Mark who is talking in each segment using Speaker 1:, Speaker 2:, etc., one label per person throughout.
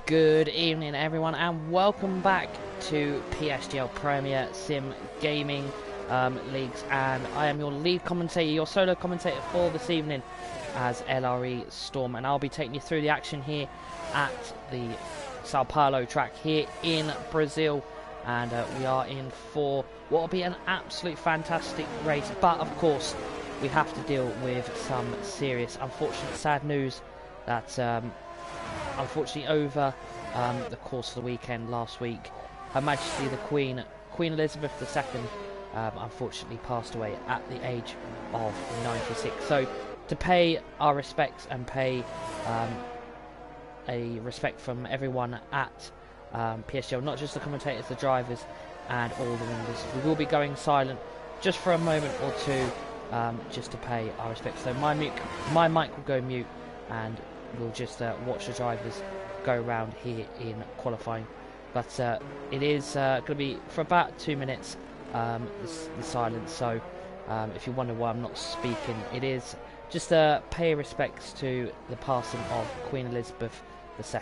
Speaker 1: Good evening everyone and welcome back to PSGL Premier Sim Gaming Leagues, and I am your lead commentator, your solo commentator for this evening as LRE Storm, and I'll be taking you through the action here at the Sao Paulo track here in Brazil, and we are in for what will be an absolute fantastic race, but of course we have to deal with some serious, unfortunate, sad news that unfortunately over the course of the weekend last week, Her Majesty the Queen Elizabeth II unfortunately passed away at the age of 96. So to pay our respects and pay a respect from everyone at PSGL, not just the commentators, the drivers and all the members, we will be going silent just for a moment or two, just to pay our respects. So my mic will go mute and we'll just watch the drivers go around here in qualifying. But it is going to be for about 2 minutes, the silence. So if you wonder why I'm not speaking, it is just pay respects to the passing of Queen Elizabeth II.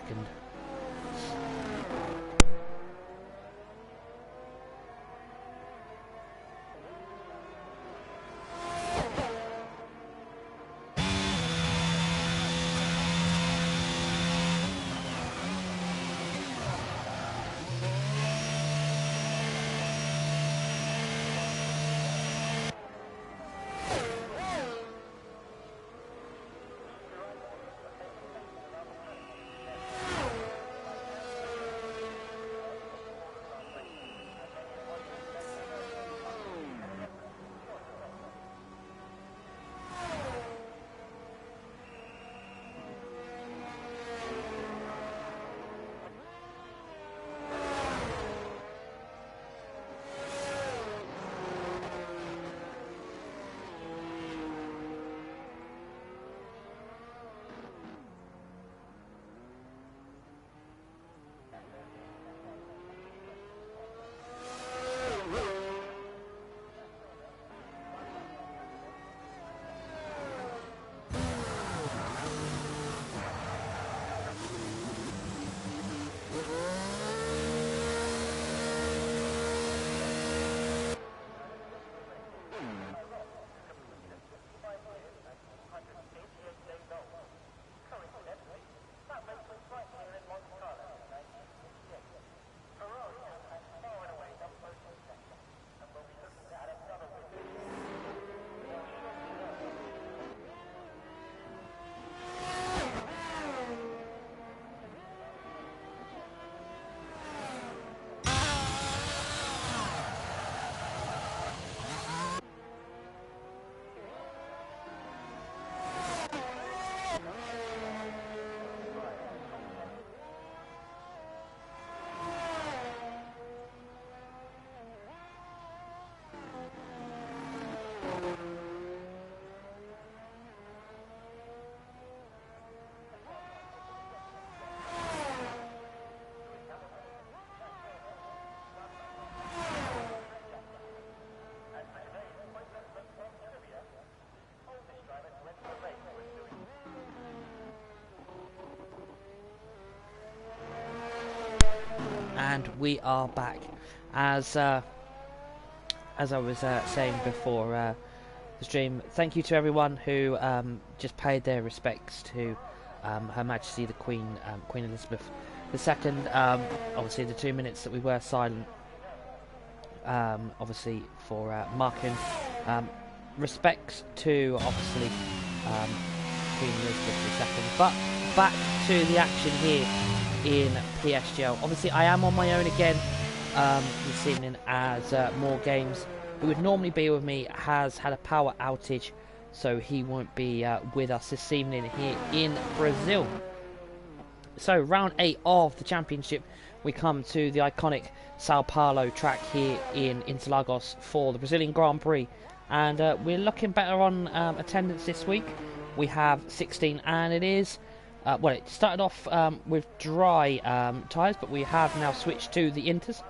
Speaker 1: And we are back. As I was saying before the stream, thank you to everyone who just paid their respects to Her Majesty the Queen Elizabeth II. Obviously the 2 minutes that we were silent, obviously for marking respects to obviously Queen Elizabeth II. But back to the action here in PSGL. Obviously I am on my own again this evening, as More Games, who would normally be with me, has had a power outage, so he won't be with us this evening here in Brazil. So round 8 of the championship, we come to the iconic Sao Paulo track here in Interlagos for the Brazilian Grand Prix, and we're looking better on attendance this week. We have 16, and it is well, it started off with dry tyres, but we have now switched to the Inters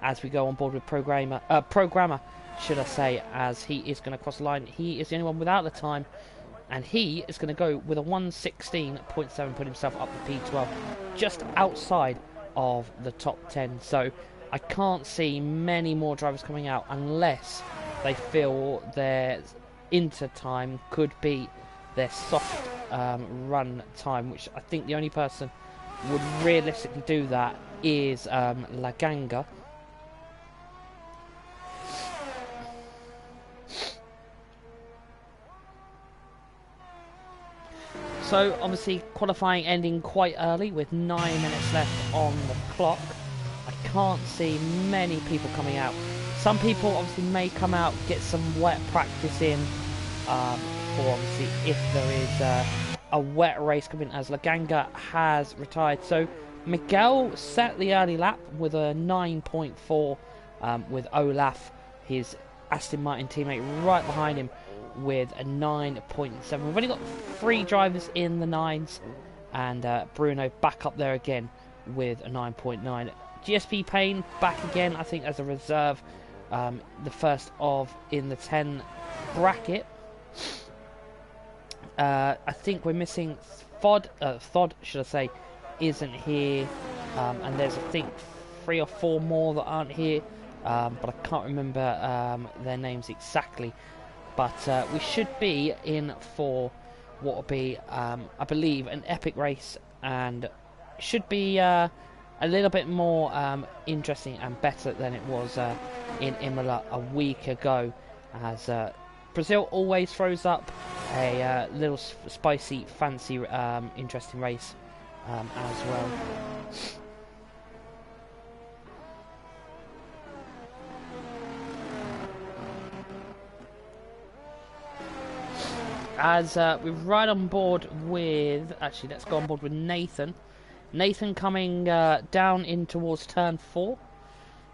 Speaker 1: as we go on board with Programmer, should I say, as he is going to cross the line. He is the only one without the time and he is going to go with a 1:16.7, put himself up the P12, just outside of the top 10. So I can't see many more drivers coming out unless they feel their inter time could beat their soft run time, which I think the only person would realistically do that is Laganga. So obviously qualifying ending quite early with 9 minutes left on the clock. I can't see many people coming out. Some people obviously may come out, get some wet practice in, for obviously if there is a wet race coming, as Laganga has retired. So Miguel set the early lap with a 9.4, with Olaf, his Aston Martin teammate, right behind him with a 9.7. We've only got 3 drivers in the 9s, and Bruno back up there again with a 9.9. GSP Payne back again, I think, as a reserve, the first of in the 10 bracket. I think we're missing Thod, should I say, isn't here, and there's, I think, 3 or 4 more that aren't here, but I can't remember their names exactly. But we should be in for what will be, I believe, an epic race, and should be a little bit more interesting and better than it was in Imola a week ago, as Brazil always throws up a little spicy, fancy, interesting race as well. As we're right on board with, actually let's go on board with Nathan. Nathan coming down in towards turn 4.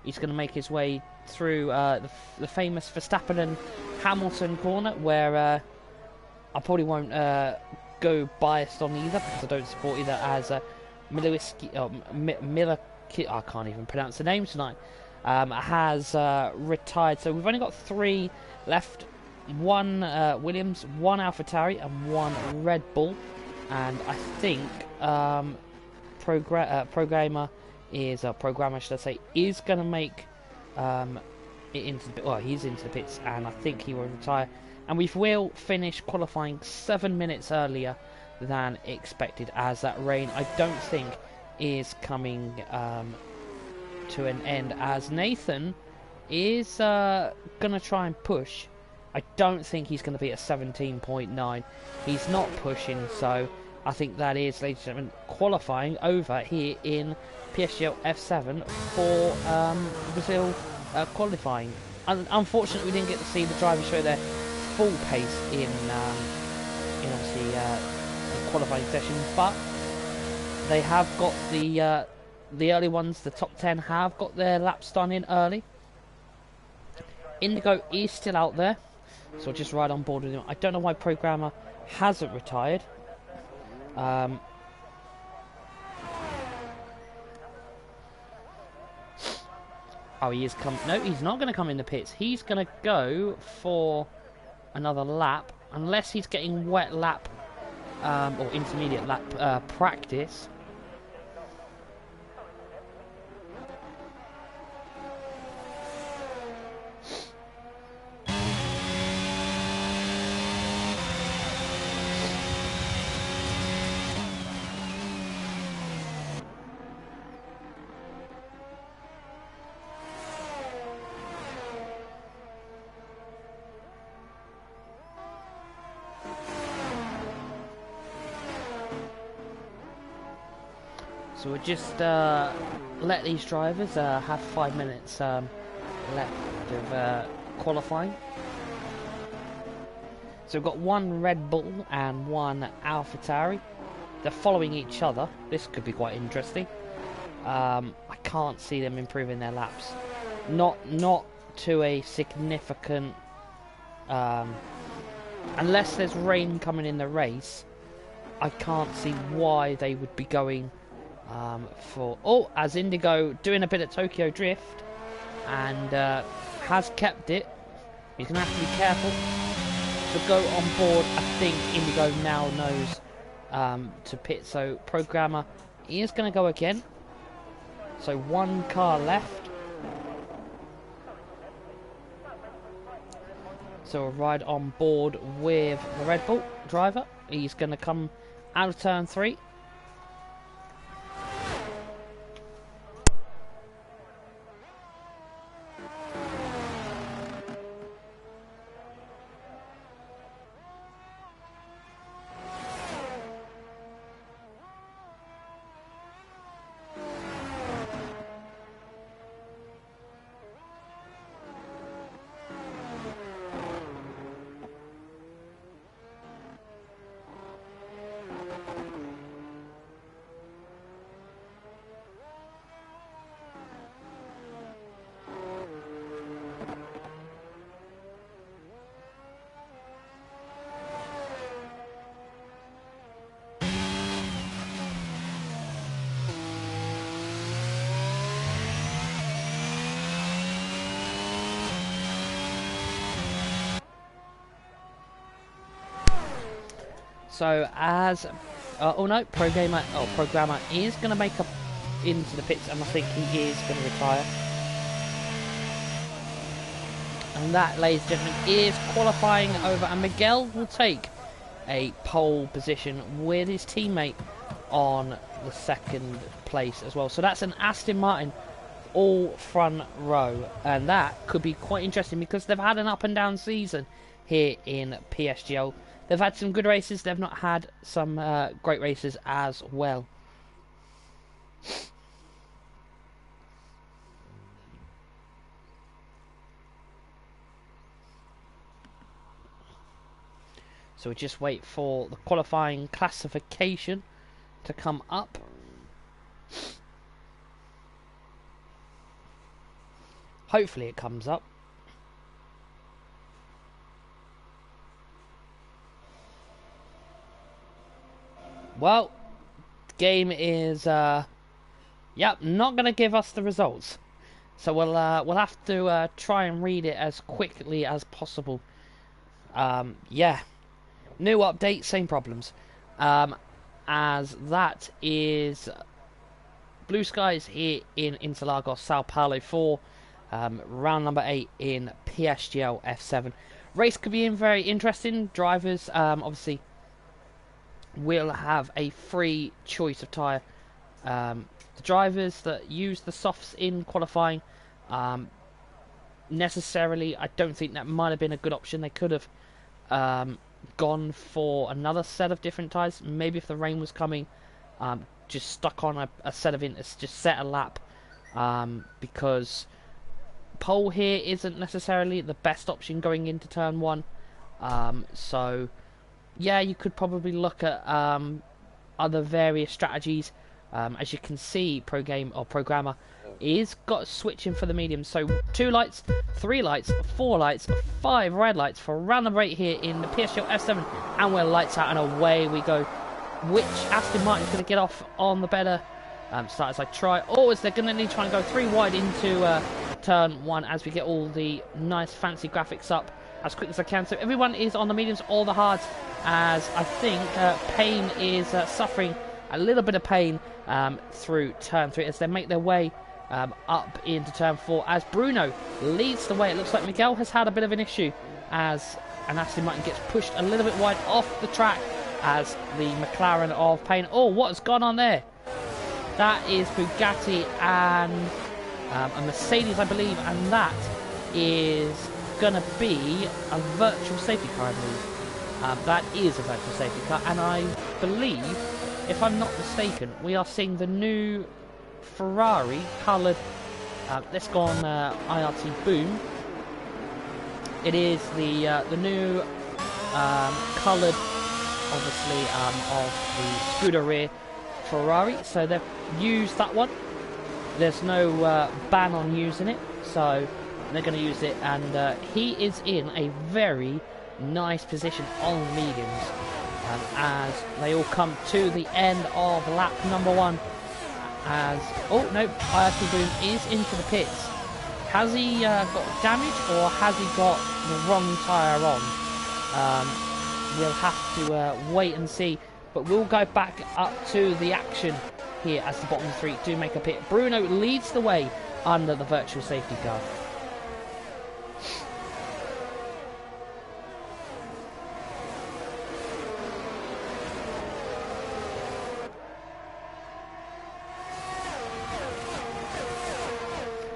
Speaker 1: He's going to make his way through the famous Verstappen and Hamilton corner, where I probably won't go biased on either, because I don't support either, as Miller, I can't even pronounce the name tonight, has retired. So we've only got 3 left. 1 Williams, 1 AlphaTauri, and 1 Red Bull. And I think programmer should I say, is going to make it into the, well, he's into the pits, and I think he will retire. And we will finish qualifying 7 minutes earlier than expected, as that rain, I don't think, is coming to an end, as Nathan is going to try and push. I don't think he's going to be at 17.9. He's not pushing, so I think that is, ladies and gentlemen, qualifying over here in PSGL F7 for Brazil qualifying. Unfortunately, we didn't get to see the drivers show their full pace in obviously the qualifying session, but they have got the early ones. The top 10 have got their laps done in early. Indigo is still out there, so just right on board with him. I don't know why Programmer hasn't retired. Oh, he is come. No, he's not going to come in the pits. He's going to go for another lap, unless he's getting wet lap or intermediate lap practice. So we'll just let these drivers have 5 minutes left of qualifying. So we've got 1 Red Bull and 1 AlphaTauri. They're following each other. This could be quite interesting. I can't see them improving their laps. Not to a significant... unless there's rain coming in the race, I can't see why they would be going... for as Indigo doing a bit of Tokyo Drift, and has kept it. He's gonna have to be careful. to go on board. I think Indigo now knows to pit, so Programmer is going to go again. So one car left. So we'll ride on board with the Red Bull driver. He's going to come out of turn 3. So as oh no, Programmer is going to make up into the pits, and I think he is going to retire. And that, ladies and gentlemen, is qualifying over, and Miguel will take a pole position with his teammate on the 2nd place as well. So that's an Aston Martin all front row, and that could be quite interesting because they've had an up and down season here in PSGL. They've had some good races, they've not had some great races as well. So we just wait for the qualifying classification to come up. Hopefully it comes up. Well, the game is, yep, not going to give us the results. So we'll have to try and read it as quickly as possible. Yeah, new update, same problems. As that is blue skies here in Interlagos, Sao Paulo for round number 8 in PSGL F7. Race could be very interesting. Drivers, obviously, will have a free choice of tyre. The drivers that use the softs in qualifying, necessarily, I don't think that might have been a good option. They could have gone for another set of different tyres. Maybe if the rain was coming, just stuck on a set of inters, just set a lap, because pole here isn't necessarily the best option going into turn 1. So yeah, you could probably look at other various strategies. As you can see, Programmer is got switching for the medium. So 2 lights, 3 lights, 4 lights, 5 red lights for round number 8 here in the PSGL F7, and we're lights out and away we go. Which Aston Martin's going to get off on the better start as I try, or is they're going to need to try and go 3 wide into turn 1 as we get all the nice fancy graphics up as quick as I can. So everyone is on the mediums or the hards, as I think Payne is suffering a little bit of pain through turn 3 as they make their way up into turn 4 as Bruno leads the way. It looks like Miguel has had a bit of an issue as an Aston Martin gets pushed a little bit wide off the track as the McLaren of Payne. Oh, what has gone on there? That is Bugatti and a Mercedes, I believe, and that is going to be a virtual safety car, I believe. That is a virtual safety car, and I believe, if I'm not mistaken, we are seeing the new Ferrari coloured, let's go on IRT Boom. It is the new coloured, obviously, of the Scuderia Ferrari, so they've used that one. There's no ban on using it, so they're going to use it, and he is in a very nice position on mediums as they all come to the end of lap number 1 as, oh no, IRT Boom is into the pits. Has he got damage, or has he got the wrong tyre on? we'll have to wait and see. But we'll go back up to the action here as the bottom three do make a pit. Bruno leads the way under the virtual safety car.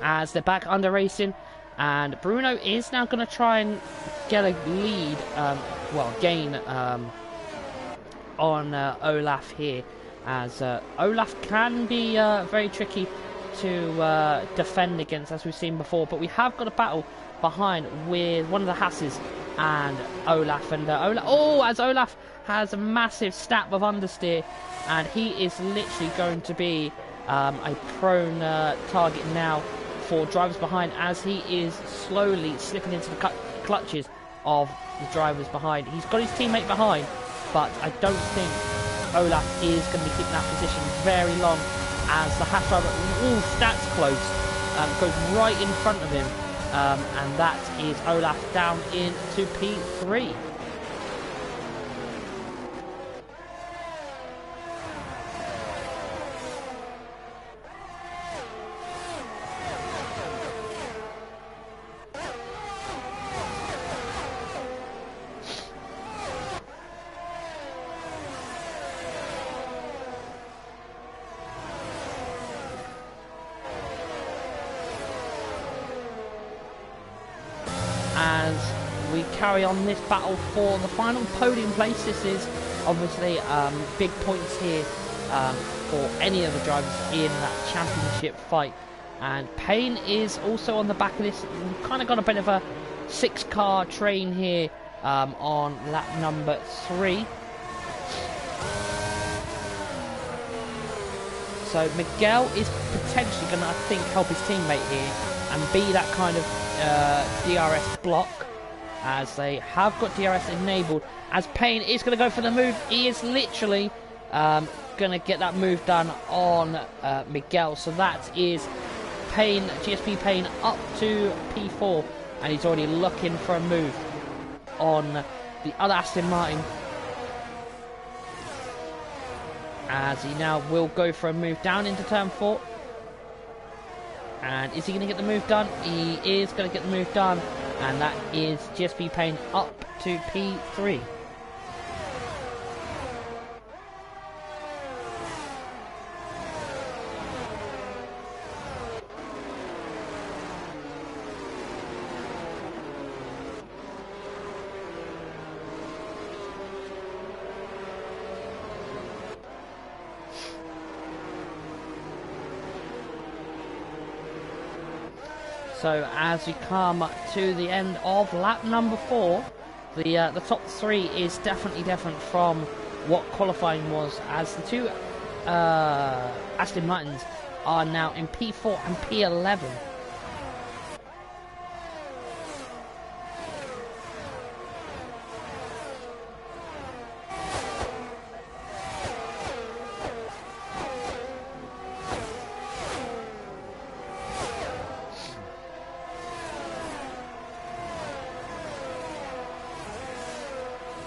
Speaker 1: As they're back under racing, and Bruno is now going to try and get a lead, gain on Olaf here, as Olaf can be very tricky to defend against, as we've seen before. But we have got a battle behind with one of the Hasses and Olaf, and as Olaf has a massive stab of understeer, and he is literally going to be a prone target now for drivers behind, as he is slowly slipping into the clutches of the drivers behind. He's got his teammate behind, but I don't think Olaf is going to be keeping that position very long, as the Haas driver, that's close, goes right in front of him, and that is Olaf down into P3. As we carry on this battle for the final podium place. This is obviously big points here for any of the drivers in that championship fight. And Payne is also on the back of this. We've kind of got a bit of a 6-car train here on lap number 3. So Miguel is potentially going to, I think, help his teammate here and be that kind of DRS block, as they have got DRS enabled. As Payne is going to go for the move, he is literally going to get that move done on Miguel. So that is Payne, GSP Payne, up to P4, and he's already looking for a move on the other Aston Martin, as he now will go for a move down into turn 4. And is he going to get the move done? He is going to get the move done, and that is GSP Payne up to P3. So as we come to the end of lap number 4, the top 3 is definitely different from what qualifying was, as the two Aston Martins are now in P4 and P11.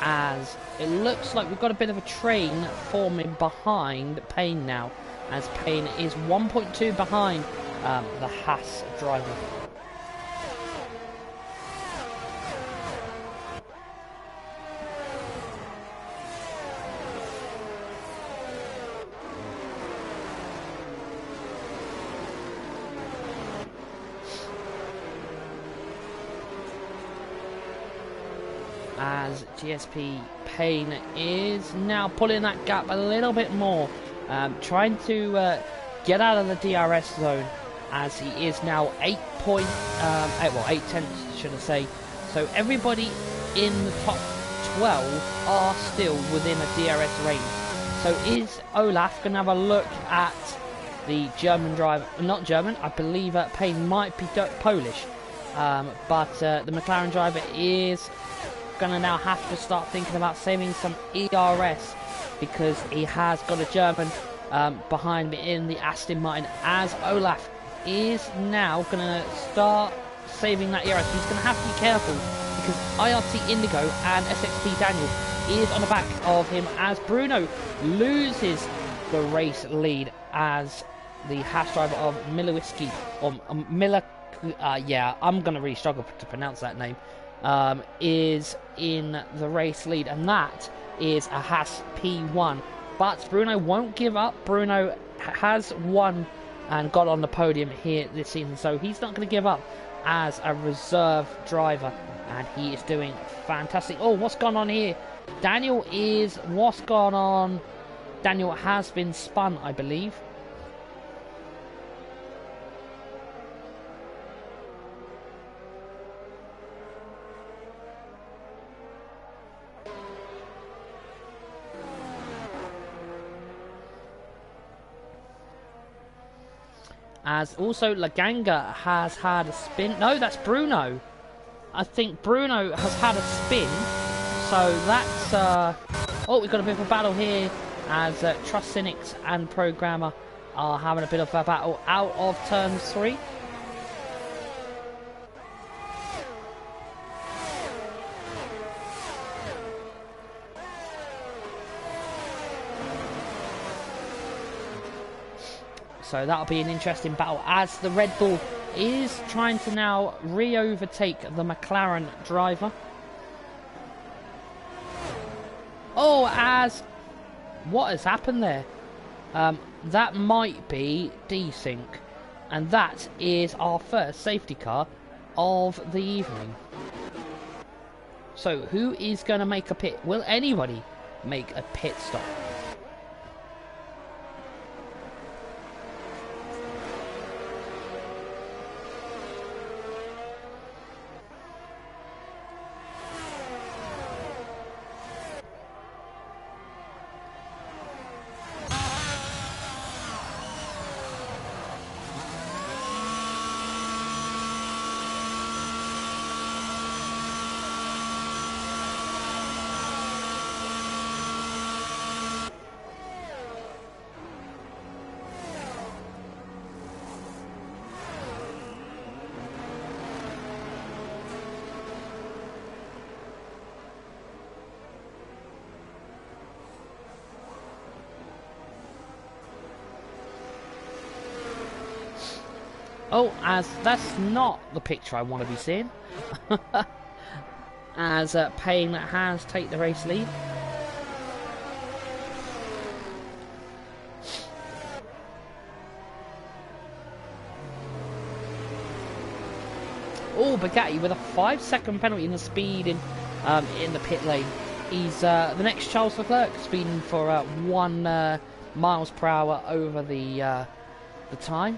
Speaker 1: As it looks like we've got a bit of a train forming behind Payne now, as Payne is 1.2 behind the Haas driver. As GSP Payne is now pulling that gap a little bit more, trying to get out of the DRS zone, as he is now 8 tenths, should I say. So everybody in the top 12 are still within a DRS range. So is Olaf going to have a look at the German driver? Not German, I believe Payne might be Polish, but the McLaren driver is going to now have to start thinking about saving some ERS, because he has got a German behind me in the Aston Martin, as Olaf is now going to start saving that ERS. He's going to have to be careful, because IRT Indigo and SXT Daniel is on the back of him as Bruno loses the race lead as the Haas driver of Milowiski, or Miller, yeah, I'm going to really struggle to pronounce that name, is in the race lead, and that is a Haas P1. But Bruno won't give up. Bruno has won and got on the podium here this season, so he's not going to give up as a reserve driver, and he is doing fantastic. Oh, what's gone on here? What's gone on? Daniel has been spun, I believe. As also Laganga has had a spin. No, that's Bruno. I think Bruno has had a spin. So that's... oh, we've got a bit of a battle here as Trust Cynics and Programmer are having a bit of a battle out of turn 3. So that'll be an interesting battle as the Red Bull is trying to now re-overtake the McLaren driver. Oh, what has happened there? That might be desync, and that is our first safety car of the evening. So who is going to make a pit? Will anybody make a pit stop? Oh, as that's not the picture I want to be seeing. As Payne has take the race lead. Oh, Bugatti with a 5-second penalty in the speed in the pit lane. He's the next Charles Leclerc, speeding for 1 miles per hour over the time.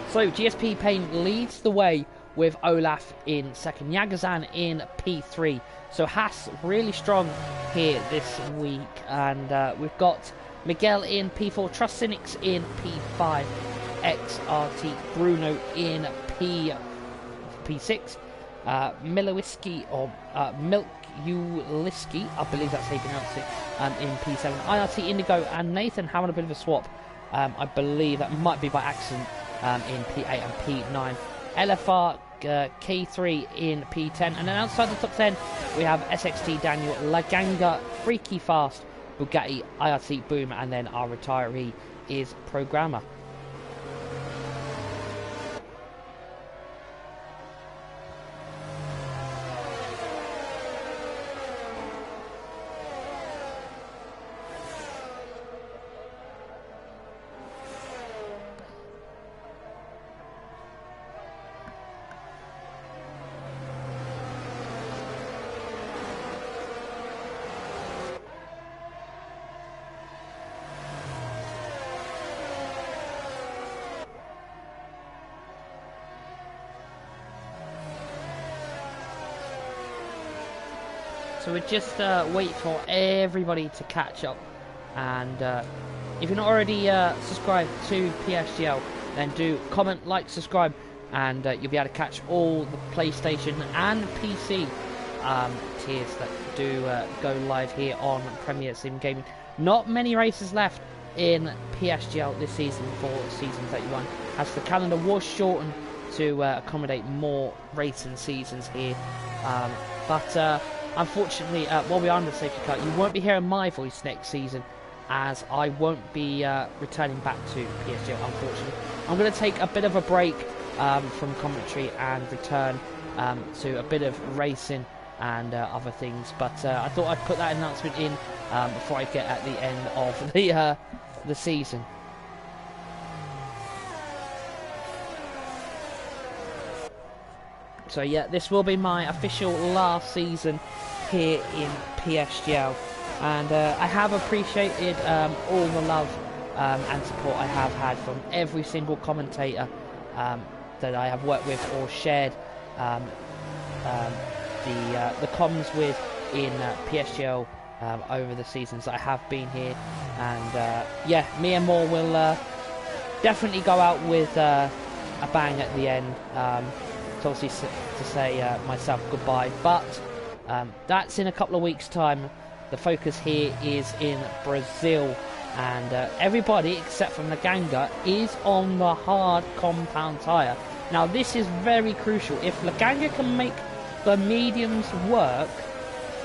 Speaker 1: So GSP Payne leads the way with Olaf in second, Yagazan in P3. So Haas really strong here this week, and we've got Miguel in P4, Trust Cynics in P5, XRT Bruno in P6, Milowiski or Milk Uliski, I believe that's how you pronounce it, in P7, IRT Indigo and Nathan having a bit of a swap. I believe that might be by accident. In P8 and P9, LFR K3 in P10, and then outside the top 10 we have SXT Daniel, Laganga, Freaky Fast, Bugatti, IRT Boom, and then our retiree is Programmer. So we're just wait for everybody to catch up, and if you're not already subscribed to PSGL, then do comment, like, subscribe, and you'll be able to catch all the PlayStation and PC tiers that do go live here on Premier Sim Gaming. Not many races left, in PSGL this season for season 31, as the calendar was shortened to accommodate more racing seasons here. But unfortunately, while we are under the safety car, you won't be hearing my voice next season, as I won't be returning back to PSGL, unfortunately. I'm going to take a bit of a break from commentary and return to a bit of racing and other things, but I thought I'd put that announcement in before I get at the end of the season. So yeah, this will be my official last season here in PSGL, and I have appreciated all the love and support I have had from every single commentator that I have worked with or shared the comms with in PSGL over the seasons that I have been here. And yeah, me and Moore will definitely go out with a bang at the end, to obviously to say myself goodbye, but that's in a couple of weeks' time. The focus here is in Brazil, and everybody except for Laganga is on the hard compound tyre. Now this is very crucial. If Laganga can make the mediums work,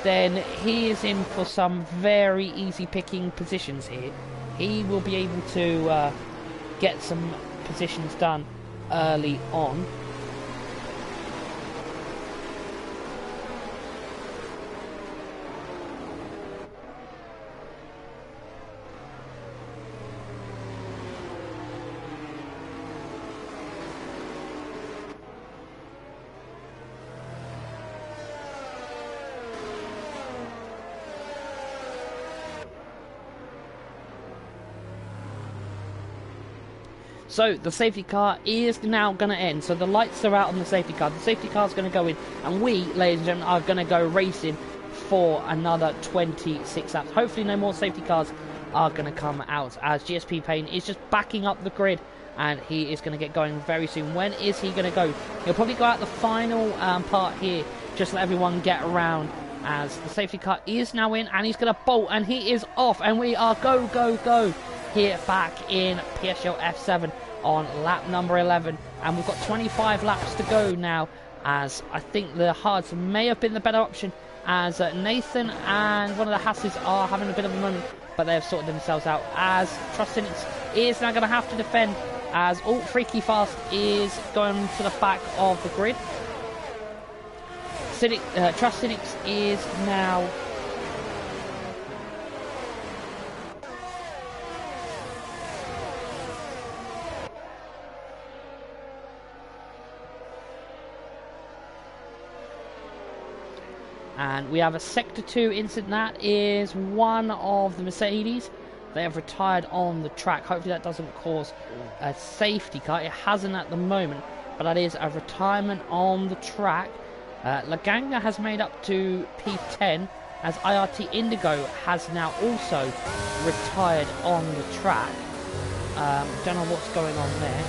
Speaker 1: then he is in for some very easy picking positions here. He will be able to get some positions done early on. So the safety car is now going to end. So the lights are out on the safety car. The safety car is going to go in, and we, ladies and gentlemen, are going to go racing for another 26 laps. Hopefully no more safety cars are going to come out, as GSP Payne is just backing up the grid, and he is going to get going very soon. When is he going to go? He'll probably go out the final part here, just let everyone get around, as the safety car is now in, and he's going to bolt, and he is off, and we are go here back in PSGL F7 on lap number 11, and we've got 25 laps to go now, as I think the hards may have been the better option, as Nathan and one of the Hasses are having a bit of a moment, but they have sorted themselves out, as Trustinix is now going to have to defend, as Freaky Fast is going to the back of the grid. Trustinix is now and we have a Sector 2 incident. That is one of the Mercedes. They have retired on the track. Hopefully that doesn't cause a safety car. It hasn't at the moment, but that is a retirement on the track. Laganga has made up to P10, as IRT Indigo has now also retired on the track. Don't know what's going on there.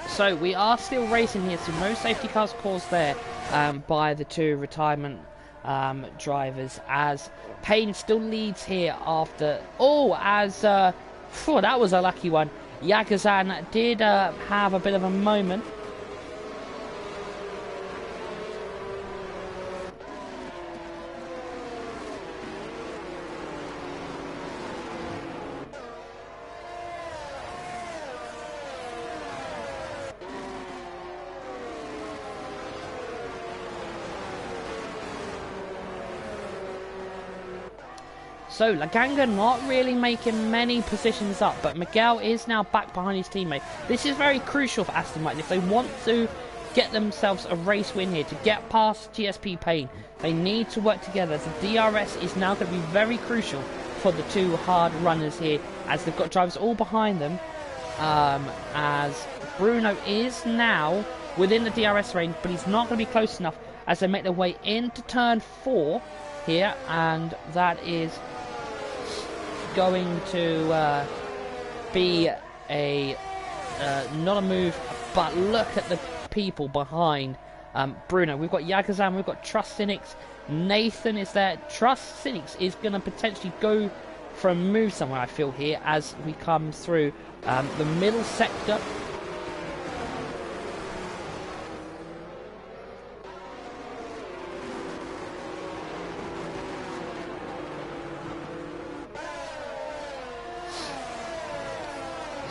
Speaker 1: So we are still racing here, so no safety cars caused there by the two retirement drivers, as Payne still leads here after... that was a lucky one. Yagazan did have a bit of a moment. So Laganga not really making many positions up, but Miguel is now back behind his teammate. This is very crucial for Aston Martin if they want to get themselves a race win here, to get past GSP Payne. They need to work together. The DRS is now going to be very crucial for the two hard runners here, as they've got drivers all behind them. As Bruno is now within the DRS range, but he's not going to be close enough as they make their way into turn 4 here, and that is going to be a not a move. But look at the people behind Bruno. We've got Yagazan, we've got Trust Cynics, Nathan is there. Trust Cynics is going to potentially go for a move somewhere, I feel, here as we come through the middle sector.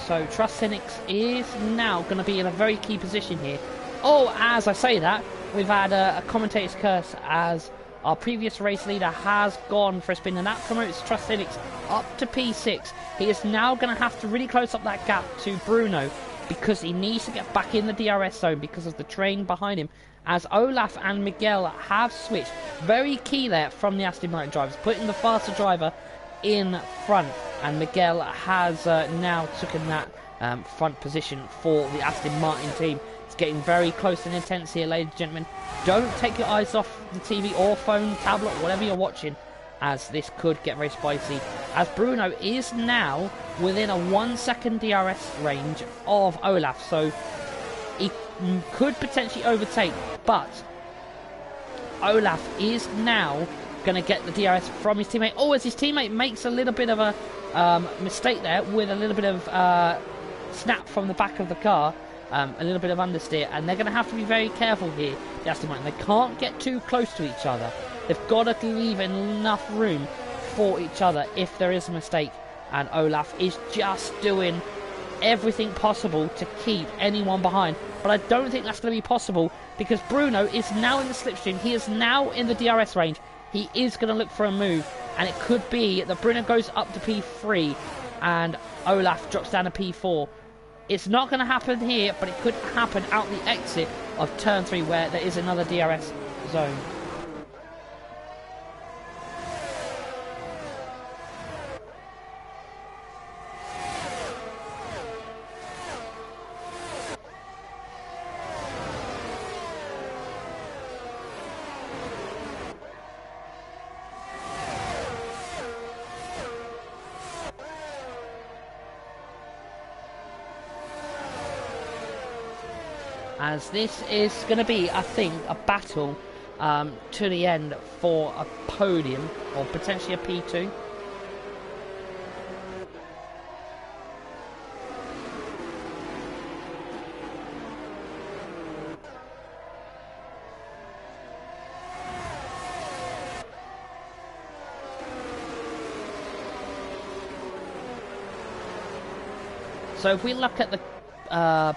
Speaker 1: So Trust Cynics is now going to be in a very key position here. Oh, as I say that, we've had a commentator's curse as our previous race leader has gone for a spin, and that promotes Trust Cynics up to P6. He is now going to have to really close up that gap to Bruno, because he needs to get back in the DRS zone because of the train behind him, as Olaf and Miguel have switched. Very key there from the Aston Martin drivers, putting the faster driver in front, and Miguel has now taken that front position for the Aston Martin team. It's getting very close and intense here, ladies and gentlemen. Don't take your eyes off the TV or phone, tablet, whatever you're watching, as this could get very spicy, as Bruno is now within a 1 second DRS range of Olaf, so he could potentially overtake, but Olaf is now going to get the DRS from his teammate. Oh, as his teammate makes a little bit of a mistake there with a little bit of snap from the back of the car, a little bit of understeer, and they're going to have to be very careful here, the Aston Martin. They can't get too close to each other. They've got to leave enough room for each other if there is a mistake, and Olaf is just doing everything possible to keep anyone behind, but I don't think that's going to be possible because Bruno is now in the slipstream. He is now in the DRS range. He is going to look for a move, and it could be that Bruno goes up to P3 and Olaf drops down to P4. It's not going to happen here, but it could happen out the exit of turn 3 where there is another DRS zone. As this is going to be, I think, a battle to the end for a podium, or potentially a P2. So if we look at the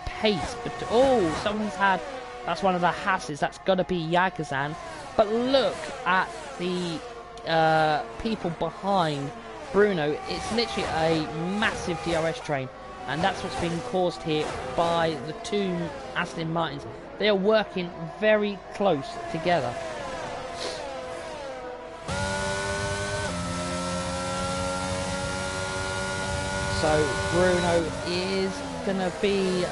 Speaker 1: pace, but oh, someone's had, that's one of the Hasses, that's got to be Yagazan, but look at the people behind Bruno. It's literally a massive DRS train, and that's what's being caused here by the two Aston Martins. They are working very close together. So Bruno is going to be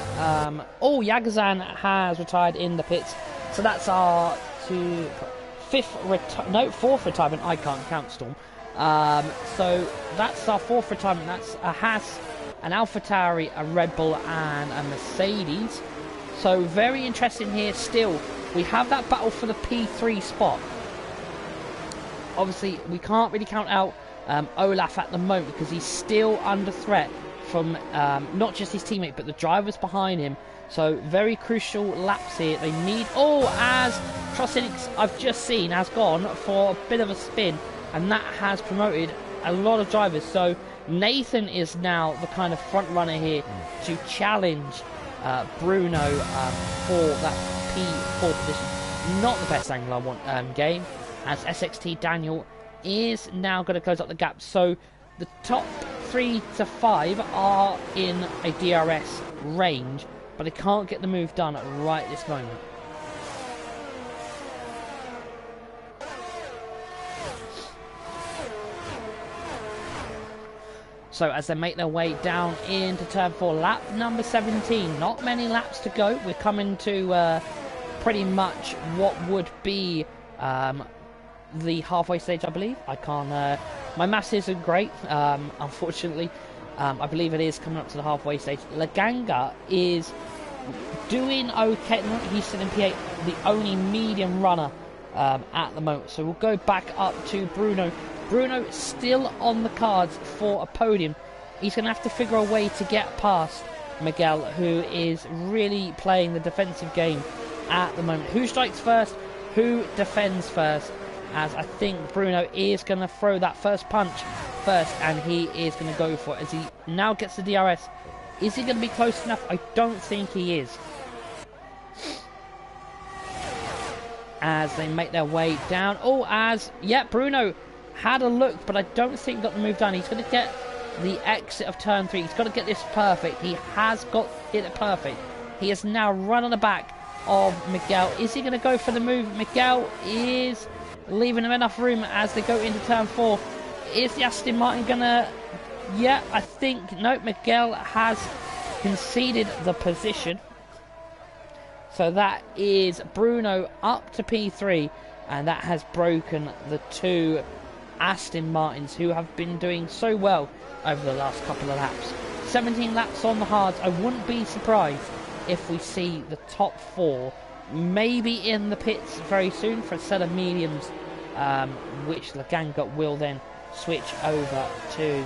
Speaker 1: oh, Yagazan has retired in the pits, so that's our fourth retirement. I can't count, Storm. So that's our fourth retirement. That's a Haas, an AlphaTauri, a Red Bull and a Mercedes. So very interesting here still. We have that battle for the P3 spot. Obviously we can't really count out Olaf at the moment because he's still under threat from not just his teammate but the drivers behind him. So very crucial laps here. They need, oh, as Trust Cynics I've just seen has gone for a bit of a spin, and that has promoted a lot of drivers. So Nathan is now the kind of front runner here to challenge Bruno for that P4 position. Not the best angle I want game, as SXT Daniel is now going to close up the gap. So the top 3 to 5 are in a DRS range, but they can't get the move done right this moment. So as they make their way down into turn 4, lap number 17, not many laps to go. We're coming to pretty much what would be the halfway stage, I believe. I can't, my maths isn't great, unfortunately. I believe it is coming up to the halfway stage. Laganga is doing okay. He's still in P8, the only medium runner at the moment. So we'll go back up to Bruno. Bruno still on the cards for a podium. He's going to have to figure a way to get past Miguel, who is really playing the defensive game at the moment. Who strikes first? Who defends first? As I think Bruno is going to throw that first punch first, and he is going to go for it as he now gets the DRS. Is he going to be close enough? I don't think he is. As they make their way down. Bruno had a look, but I don't think got the move done. He's going to get the exit of turn 3. He's got to get this perfect. He has got it perfect. He is now run on the back of Miguel. Is he going to go for the move? Miguel is leaving him enough room as they go into turn 4. Is the Aston Martin going to... Yeah, I think... No, Miguel has conceded the position. So that is Bruno up to P3, and that has broken the two Aston Martins, who have been doing so well over the last couple of laps. 17 laps on the hards. I wouldn't be surprised if we see the top 4 maybe in the pits very soon for a set of mediums, which Laganga will then switch over to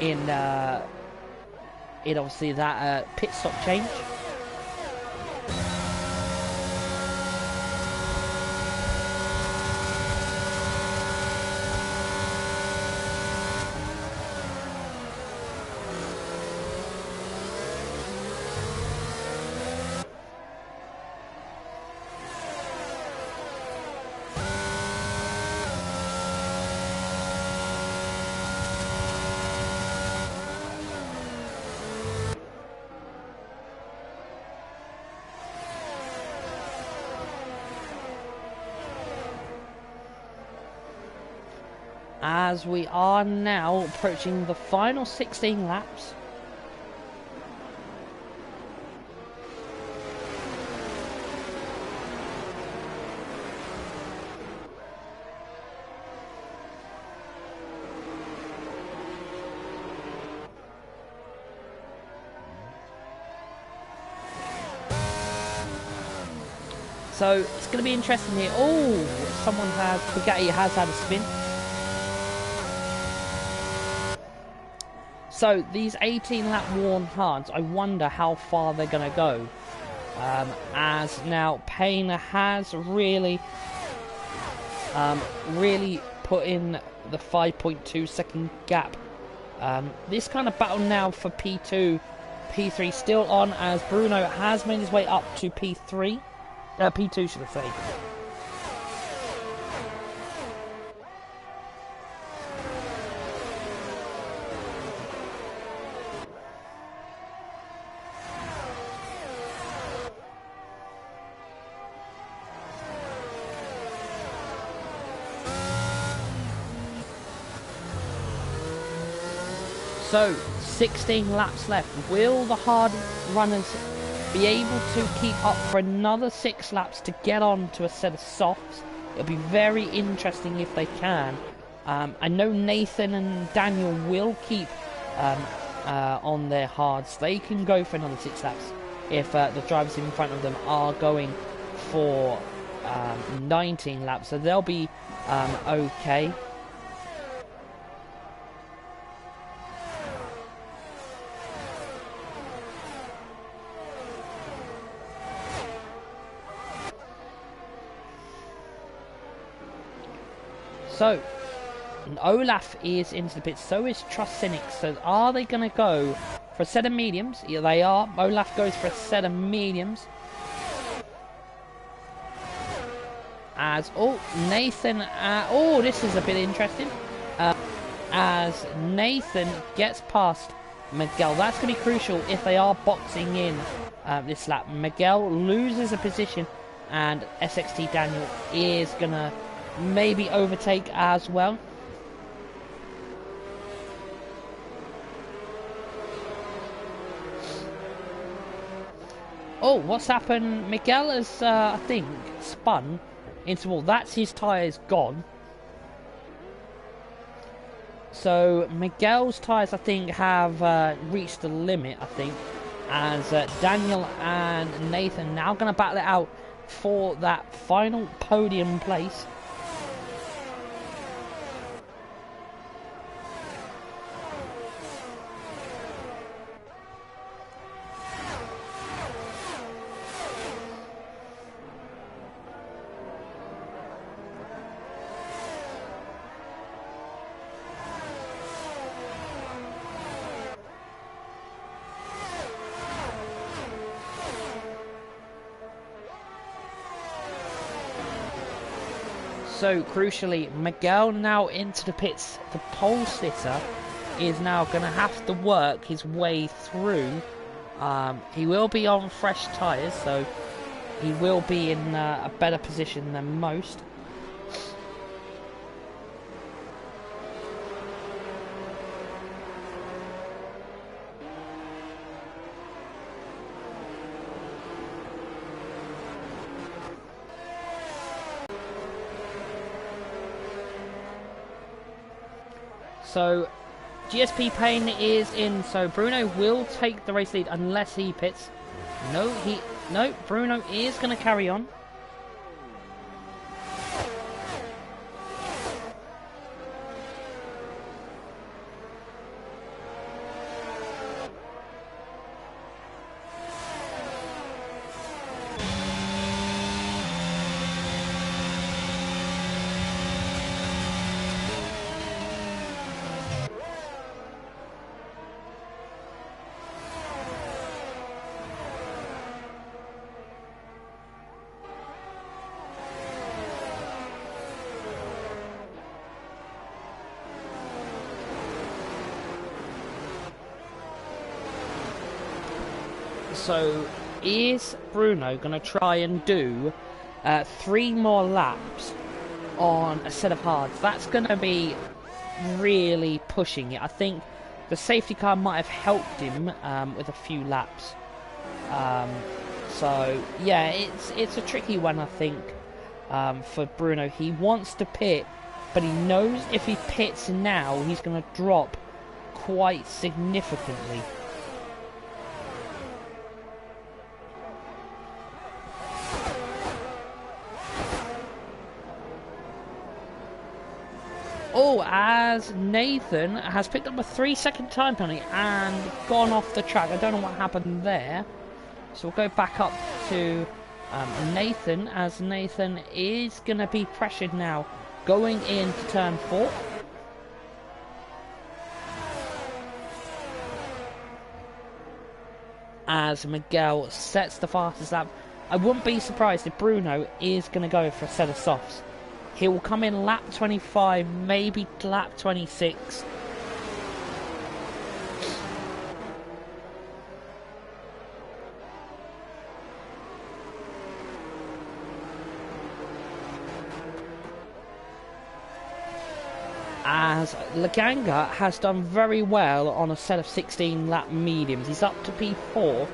Speaker 1: in obviously that pit stop change. As we are now approaching the final 16 laps. So it's going to be interesting here. Oh, Bugatti has had a spin. So these 18 lap worn hards, I wonder how far they're going to go. As now Payne has really put in the 5.2 second gap. This kind of battle now for P2, P3 still on, as Bruno has made his way up to P3, P2 should I say. So, 16 laps left. Will the hard runners be able to keep up for another 6 laps to get on to a set of softs? It'll be very interesting if they can. I know Nathan and Daniel will keep on their hards. They can go for another 6 laps if the drivers in front of them are going for 19 laps. So they'll be okay. So, Olaf is into the pits, so is Trusinic. So are they going to go for a set of mediums? Yeah, they are. Olaf goes for a set of mediums. As, Nathan, this is a bit interesting. as Nathan gets past Miguel. That's going to be crucial if they are boxing in this lap. Miguel loses a position, and SXT Daniel is going to maybe overtake as well. Oh, what's happened? Miguel has, I think, spun into the wall. That's his tyres gone. So Miguel's tyres, I think, have reached the limit, I think, as Daniel and Nathan now going to battle it out for that final podium place. So crucially, Miguel now into the pits. The pole sitter is now going to have to work his way through. He will be on fresh tyres, so he will be in a better position than most. So GSP Payne is in, so Bruno will take the race lead unless he pits. No, Bruno is going to carry on. So is Bruno going to try and do 3 more laps on a set of hards? That's going to be really pushing it. I think the safety car might have helped him with a few laps. So yeah, it's a tricky one, I think, for Bruno. He wants to pit, but he knows if he pits now, he's going to drop quite significantly. Oh, as Nathan has picked up a 3-second time penalty and gone off the track. I don't know what happened there. So we'll go back up to Nathan, as Nathan is going to be pressured now going into turn 4. As Miguel sets the fastest lap. I wouldn't be surprised if Bruno is going to go for a set of softs. He will come in lap 25, maybe lap 26. As Laganga has done very well on a set of 16 lap mediums. He's up to P4.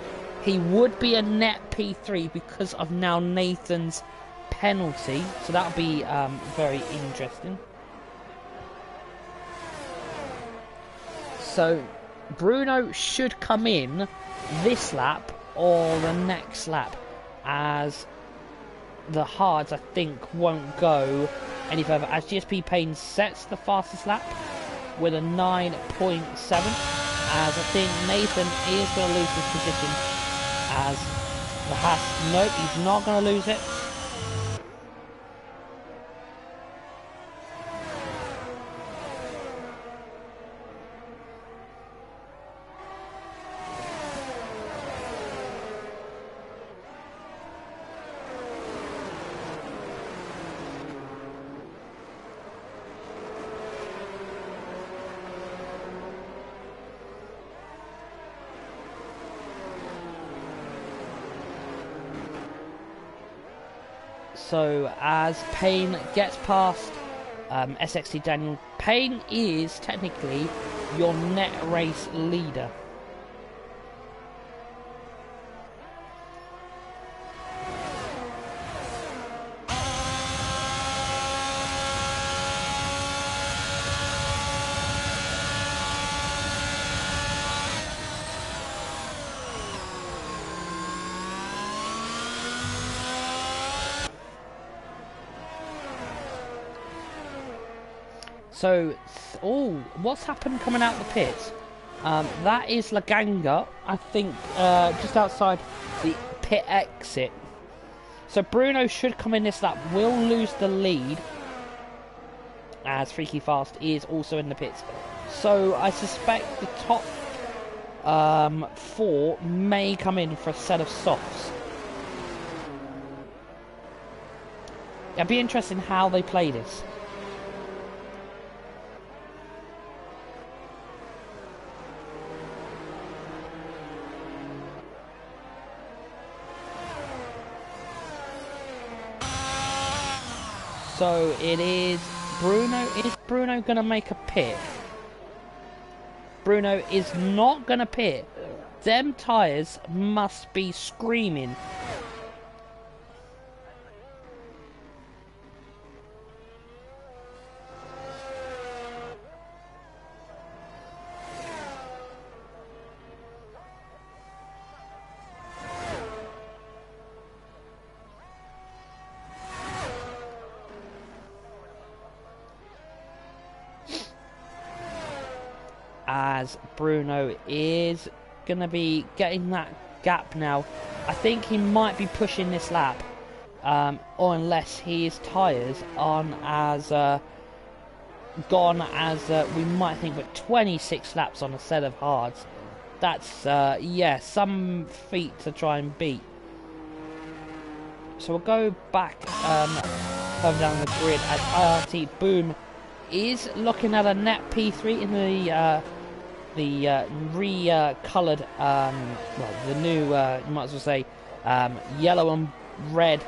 Speaker 1: He would be a net P3 because of now Nathan's penalty, so that'll be very interesting. So Bruno should come in this lap or the next lap, as the hards I think won't go any further, as GSP Payne sets the fastest lap with a 9.7, as I think Nathan is going to lose his position, as the Haas, nope, he's not going to lose it. So as Payne gets past SXT Daniel, Payne is technically your net race leader. So, what's happened coming out of the pits? That is Laganga, I think, just outside the pit exit. So Bruno should come in this lap, will lose the lead, as Freaky Fast is also in the pits. So I suspect the top 4 may come in for a set of softs. It'd be interesting how they play this. So it is Bruno. Is Bruno going to make a pit? Bruno is not going to pit. Them tyres must be screaming. As Bruno is going to be getting that gap now. I think he might be pushing this lap, or unless his tyres aren't as gone as we might think, but 26 laps on a set of hards. That's, yeah, some feat to try and beat. So we'll go back further down the grid as IRT Boom is looking at a net P3 in the re-coloured, well, the new, you might as well say, yellow and red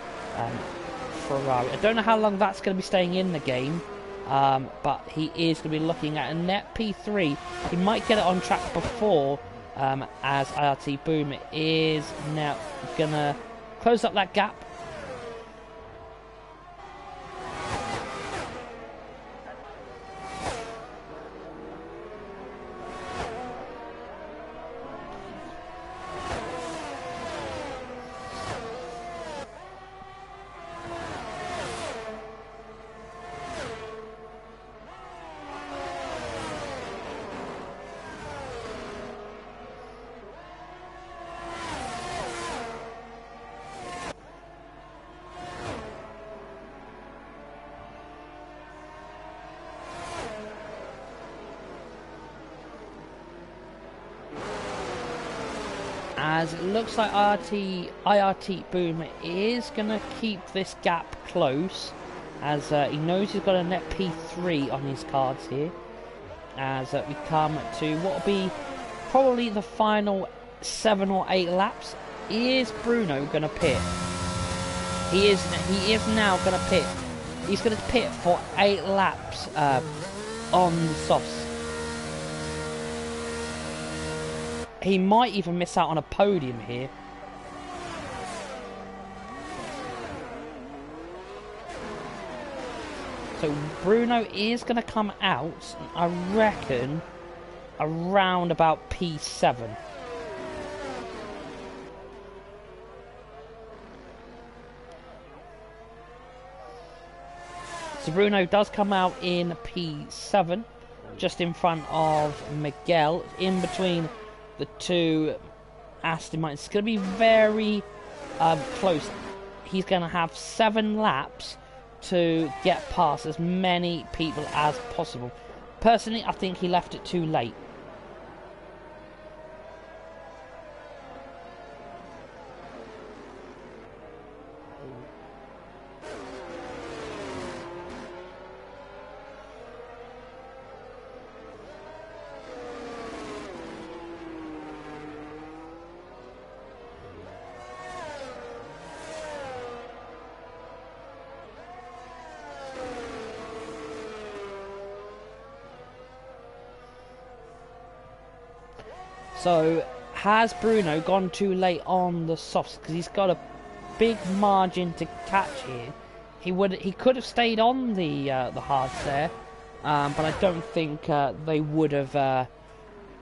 Speaker 1: Ferrari. I don't know how long that's going to be staying in the game, but he is going to be looking at a net P3. He might get it on track before, as IRT Boom is now going to close up that gap. As it looks like IRT Boom is going to keep this gap close, as he knows he's got a net P3 on his cards here. As we come to what will be probably the final 7 or 8 laps. Is Bruno going to pit? He is now going to pit. He's going to pit for 8 laps on the softs. He might even miss out on a podium here. So Bruno is going to come out, I reckon, around about P7. So Bruno does come out in P7, just in front of Miguel, in between the two Aston Martins. It's going to be very close. He's going to have 7 laps to get past as many people as possible. Personally, I think he left it too late. So has Bruno gone too late on the softs? Because he's got a big margin to catch here. He could have stayed on the hards there, but I don't think they would have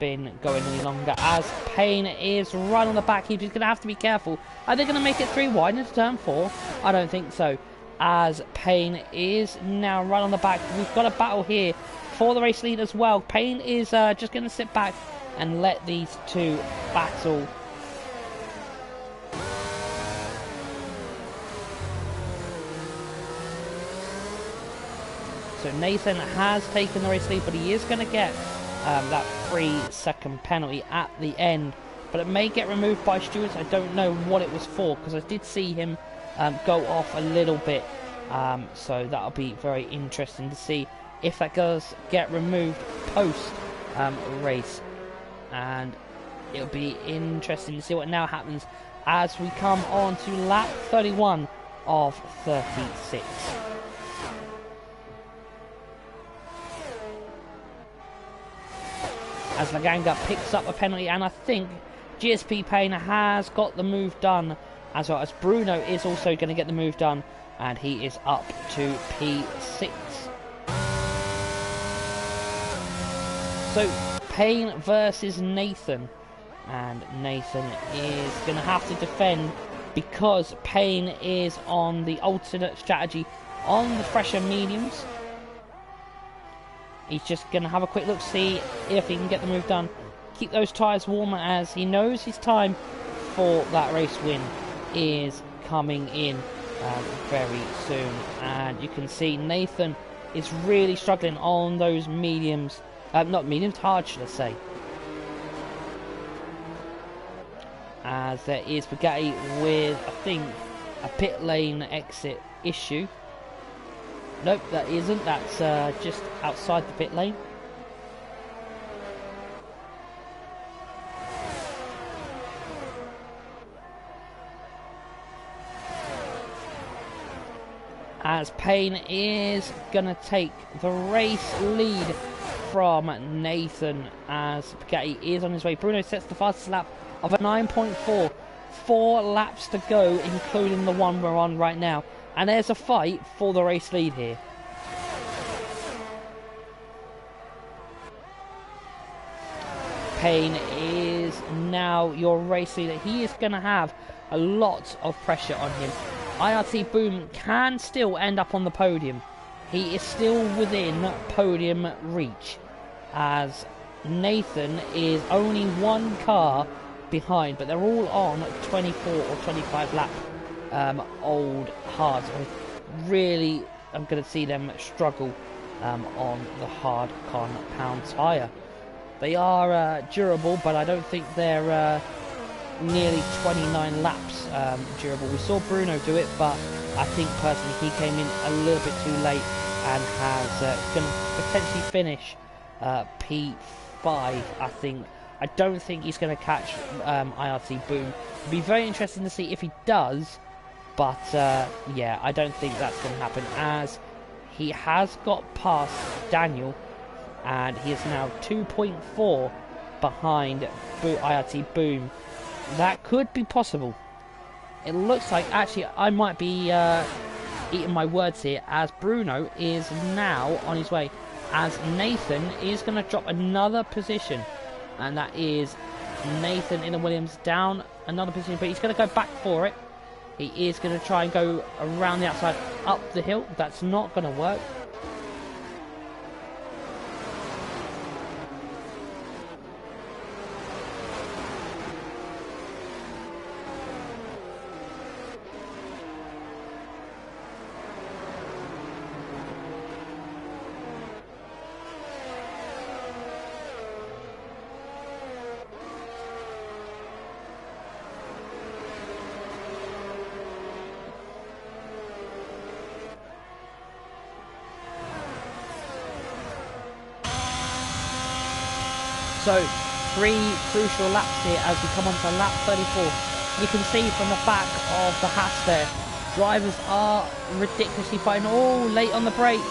Speaker 1: been going any longer. As Payne is right on the back, he's going to have to be careful. Are they going to make it 3 wide into turn 4? I don't think so. As Payne is now right on the back, we've got a battle here for the race lead as well. Payne is just going to sit back and let these two battle. So Nathan has taken the race lead, but he is going to get that 3-second penalty at the end. But it may get removed by Stewart. I don't know what it was for, because I did see him go off a little bit. So that'll be very interesting to see if that does get removed post race. And it'll be interesting to see what now happens as we come on to lap 31 of 36. As Laganga picks up a penalty, and I think GSP Payne has got the move done, as well as Bruno is also going to get the move done, and he is up to P6. So Payne versus Nathan, and Nathan is going to have to defend because Payne is on the alternate strategy on the fresher mediums. He's just going to have a quick look, see if he can get the move done. Keep those tyres warmer, as he knows his time for that race win is coming in very soon. And you can see Nathan is really struggling on those mediums. Not mediums, hard should I say. As there is Bugatti with, I think, a pit lane exit issue. Nope, that isn't. That's just outside the pit lane. As Payne is going to take the race lead from Nathan, as Bugatti is on his way. Bruno sets the fastest lap of a 9.4. 4 laps to go, including the one we're on right now. And there's a fight for the race lead here. Payne is now your race leader. He is going to have a lot of pressure on him. IRT Boom can still end up on the podium. He is still within podium reach, as Nathan is only 1 car behind, but they're all on 24 or 25 lap old hards. Really, I'm going to see them struggle on the hard compound tyre. They are durable, but I don't think they're nearly 29 laps durable. We saw Bruno do it, but I think personally he came in a little bit too late and has going to potentially finish P5, I think. I don't think he's going to catch IRC Boom. It'll be very interesting to see if he does, but yeah, I don't think that's going to happen, as he has got past Daniel, and he is now 2.4 behind IRT Boom. That could be possible. It looks like, actually, I might be eating my words here, as Bruno is now on his way, as Nathan is going to drop another position, and that is Nathan in the Williams down another position, but he's going to go back for it. He is going to try and go around the outside up the hill. That's not going to work. So 3 crucial laps here as we come on to lap 34. You can see from the back of the hatch there, drivers are ridiculously fighting all late on the brakes.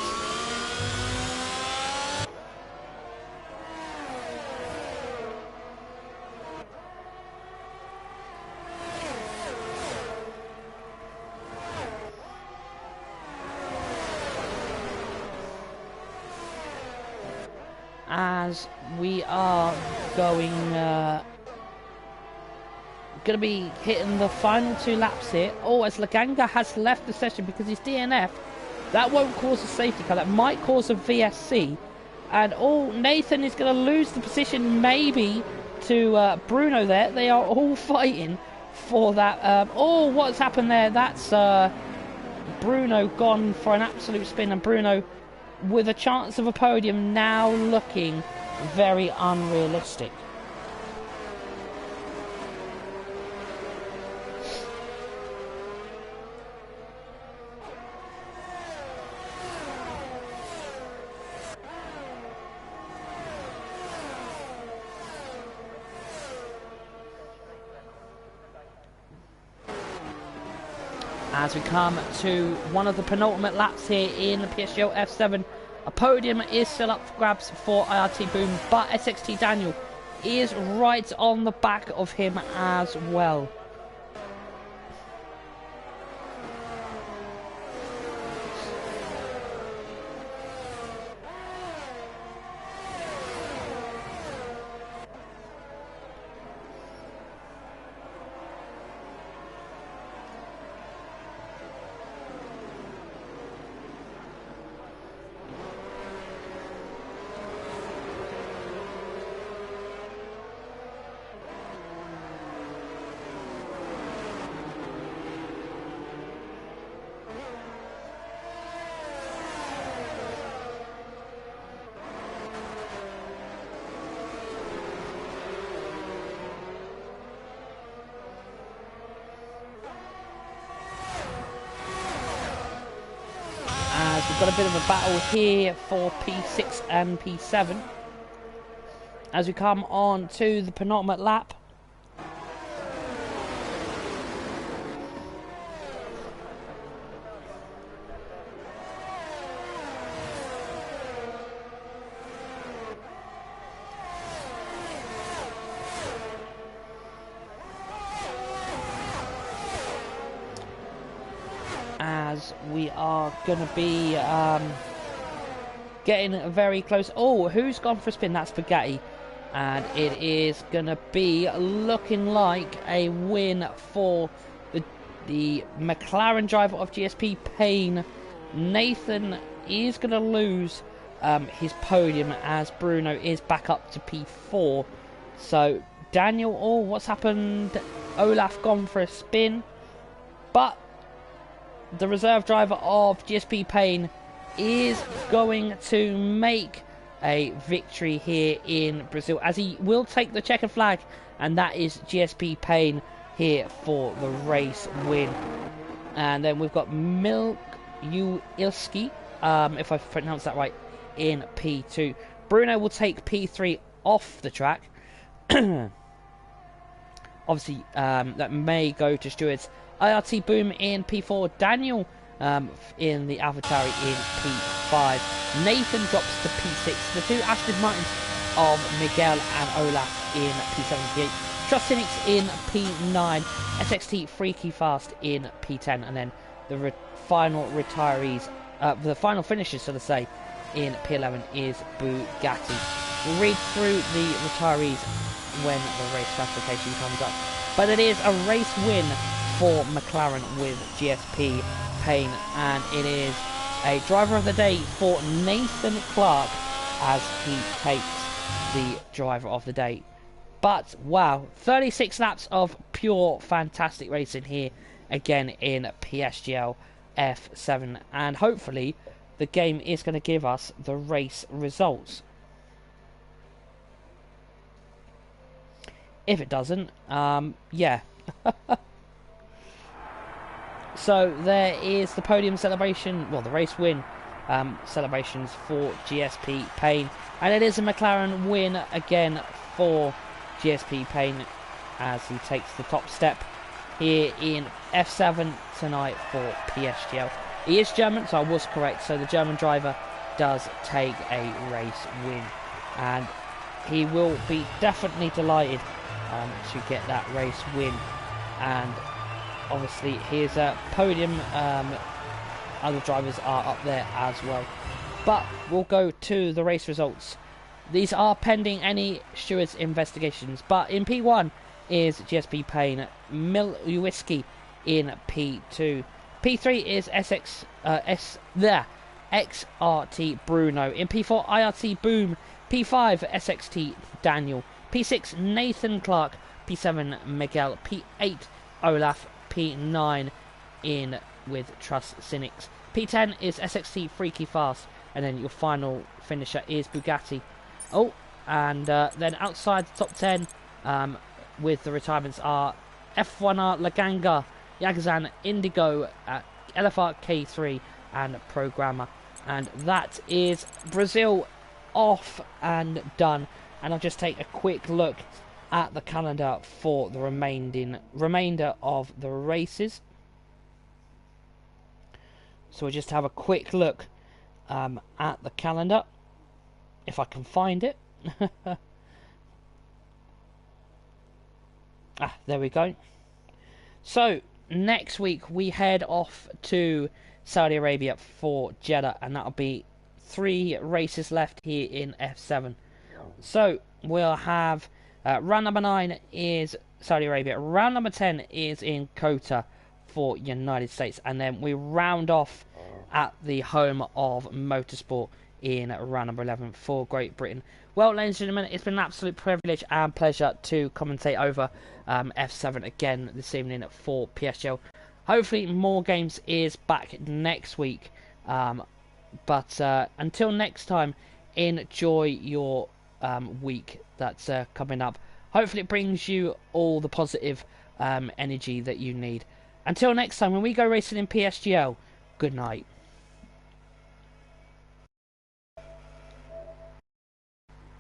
Speaker 1: as we are going to be hitting the final 2 laps here. Oh, as Laganga has left the session because he's DNF. That won't cause a safety car. That might cause a VSC. And oh, Nathan is going to lose the position maybe to Bruno there. They are all fighting for that. Oh, what's happened there? That's Bruno gone for an absolute spin. And Bruno with a chance of a podium now looking very unrealistic. As we come to one of the penultimate laps here in the PSGL F7, a podium is still up for grabs for IRT Boom, but SXT Daniel is right on the back of him as well. We've got a bit of a battle here for P6 and P7 as we come on to the penultimate lap. As we are going to be getting very close. Oh, who's gone for a spin? That's Bugatti. And it is going to be looking like a win for the McLaren driver of GSP Payne. Nathan is going to lose his podium as Bruno is back up to P4. So Daniel, oh, what's happened? Olaf gone for a spin. But the reserve driver of GSP Payne is going to make a victory here in Brazil, as he will take the checkered flag, and that is GSP Payne here for the race win. And then we've got Milk Uilski, if I pronounce that right, in P2. Bruno will take P3 off the track. Obviously, that may go to Stewards. IRT Boom in P4. Daniel in the AlphaTauri in P5. Nathan drops to P6. The two Aston Martins of Miguel and Olaf in P7 and P8. Trustinix in P9. SXT Freaky Fast in P10. And then the final retirees, the final finishers, so to say, in P11 is Bugatti. We'll read through the retirees when the race classification comes up. But it is a race win for McLaren with GSP Payne, and it is a driver of the day for Nathan Clark as he takes the driver of the day. But wow, 36 laps of pure fantastic racing here again in PSGL F7, and hopefully the game is going to give us the race results. If it doesn't, yeah. So there is the podium celebration, well, the race win celebrations for GSP Payne, and it is a McLaren win again for GSP Payne as he takes the top step here in F7 tonight for PSGL. He is German, so I was correct. So the German driver does take a race win, and he will be definitely delighted to get that race win. And obviously his podium, other drivers are up there as well. But we'll go to the race results These are pending any stewards investigations, but in P1 is GSP Payne Whiskey in P2. P3 is XRT Bruno. In P4, IRT Boom. P5, SXT Daniel. P6, Nathan Clark. P7, Miguel. P8, Olaf. P9 in with Trust Cynics. P10 is SXT Freaky Fast. And then your final finisher is Bugatti. Oh, and then outside the top 10 with the retirements are F1R Laganga, Yagazan, Indigo, LFR K3 and Programmer. And that is Brazil off and done. And I'll just take a quick look at the calendar for the remainder of the races. So we'll just have a quick look at the calendar, if I can find it. There we go. So next week we head off to Saudi Arabia for Jeddah, and that'll be 3 races left here in F7. So we'll have round number 9 is Saudi Arabia, round number 10 is in Qatar for United States, and then we round off at the home of motorsport in round number 11 for Great Britain. Well, ladies and gentlemen, it's been an absolute privilege and pleasure to commentate over F7 again this evening for PSGL. Hopefully more games is back next week, but until next time, enjoy your week that's coming up. Hopefully it brings you all the positive energy that you need. Until next time, when we go racing in PSGL, good night.